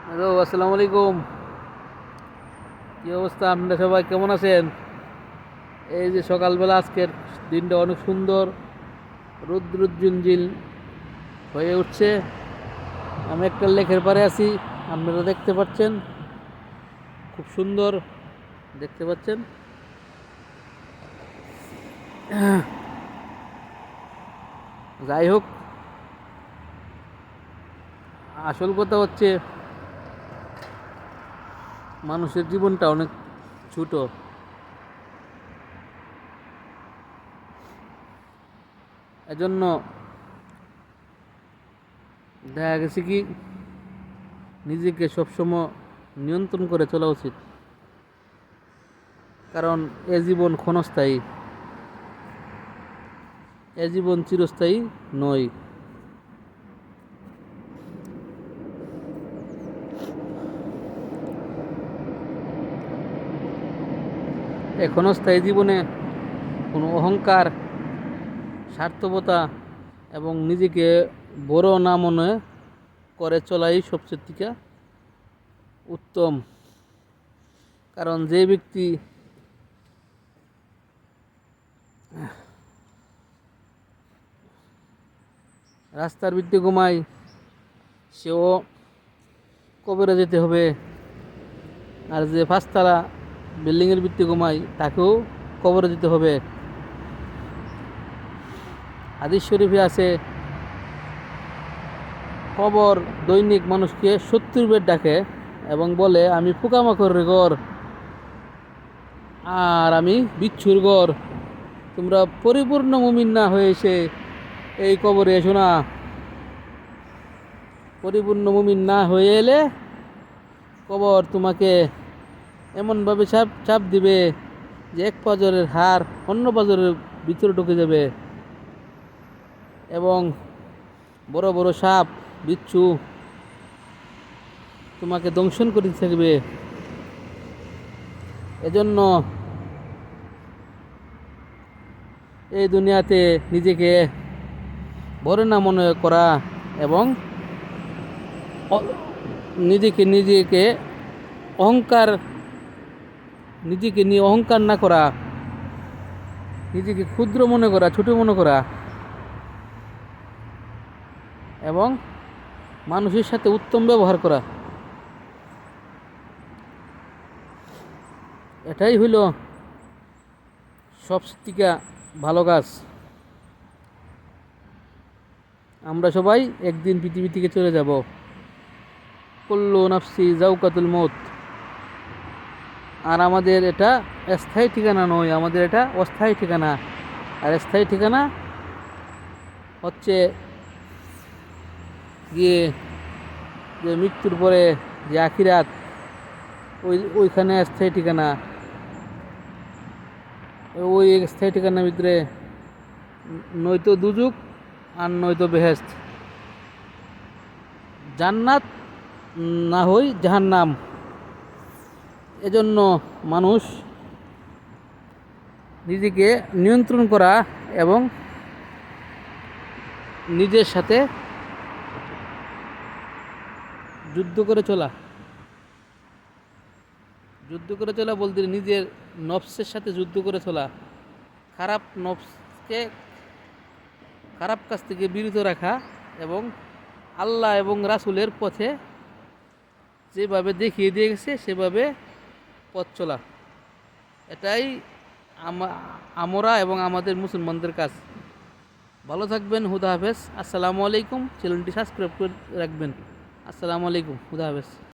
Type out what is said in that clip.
Hello, আসসালামু আলাইকুম। কী অবস্থা? আপনারা সবাই কেমন আছেন? এই যে সকালবেলা আজকের দিনটা অনেক সুন্দর, রুদ্রুজ্জুলজিল হয়ে উঠছে। আমি একটা লেকের পাড়ে আছি, আপনারা দেখতে পাচ্ছেন, খুব সুন্দর দেখতে পাচ্ছেন। যাই হোক, আসল কথা হচ্ছে মানুষের জীবনটা অনেক ছোট। এজন্য দেখা গেছে কি নিজেকে সবসময় নিয়ন্ত্রণ করে চলা উচিত, কারণ এ জীবন ক্ষণস্থায়ী, এ জীবন চিরস্থায়ী নয়। এ ক্ষণস্থায়ী জীবনে কোনো অহংকার, স্বার্থপরতা এবং নিজেকে বড় না মনে করে চলাই সবচেয়ে থেকে উত্তম। কারণ যে ব্যক্তি রাস্তার ভিত্তি ঘুমায় সেও কবরে যেতে হবে, আর যে পাঁচতলা বিল্ডিংয়ের ভিত্তি ঘুমায় তাকেও কবরে যেতে হবে। হাদিস শরীফে আছে, কবর দৈনিক মানুষকে 70 বার ডাকে এবং বলে, আমি পোকামাকড়ের ঘর আর আমি বিচ্ছুর ঘর, তোমরা পরিপূর্ণ মুমিন না হয়ে এসে এই কবরে এসো না। পরিপূর্ণ মুমিন না হয়ে এলে কবর তোমাকে এমনভাবে চাপ চাপ দিবে যে এক পাঁজরের হাড় অন্য পাঁজরের ভিতরে ঢুকে যাবে, এবং বড় বড় সাপ বিচ্ছু তোমাকে দংশন করতে থাকবে। এজন্য এই দুনিয়াতে নিজেকে বড় না মনে করা এবং নিজেকে নিজেকে অহংকার নিজেকে নিয়ে অহংকার না করা, নিজেকে ক্ষুদ্র মনে করা, ছোট মনে করা এবং মানুষের সাথে উত্তম ব্যবহার করা, এটাই হইল সবথেকে ভালো কাজ। আমরা সবাই একদিন পৃথিবী থেকে চলে যাব। কুল্লু নাফসি যাওকাতুল মউত। আর আমাদের এটা স্থায়ী ঠিকানা নয়, আমাদের এটা অস্থায়ী ঠিকানা। আর স্থায়ী ঠিকানা হচ্ছে গিয়ে যে মৃত্যুর পরে যে আখিরাত, ওইখানে স্থায়ী ঠিকানা। ওই স্থায়ী ঠিকানার ভিতরে নয়তো দুজক আর নয়তো বেহেশত, জান্নাত না হই জাহান্নাম। এজন্য মানুষ নিজেকে নিয়ন্ত্রণ করা এবং নিজের সাথে যুদ্ধ করে চলা বলতে নিজের নফসের সাথে যুদ্ধ করে চলা, খারাপ নফসকে খারাপ কাজ থেকে বিরত রাখা এবং আল্লাহ এবং রাসূলের পথে যেভাবে দেখিয়ে দিয়ে গেছে সেভাবে পথ চলা। এটাই আমরা এবং আমাদের মুসলমানদের কাজ। ভালো থাকবেন। হুদা হাফেজ। আসসালামু আলাইকুম। চ্যানেলটি সাবস্ক্রাইব করে রাখবেন। আসসালামু আলাইকুম। হুদা হাফেজ।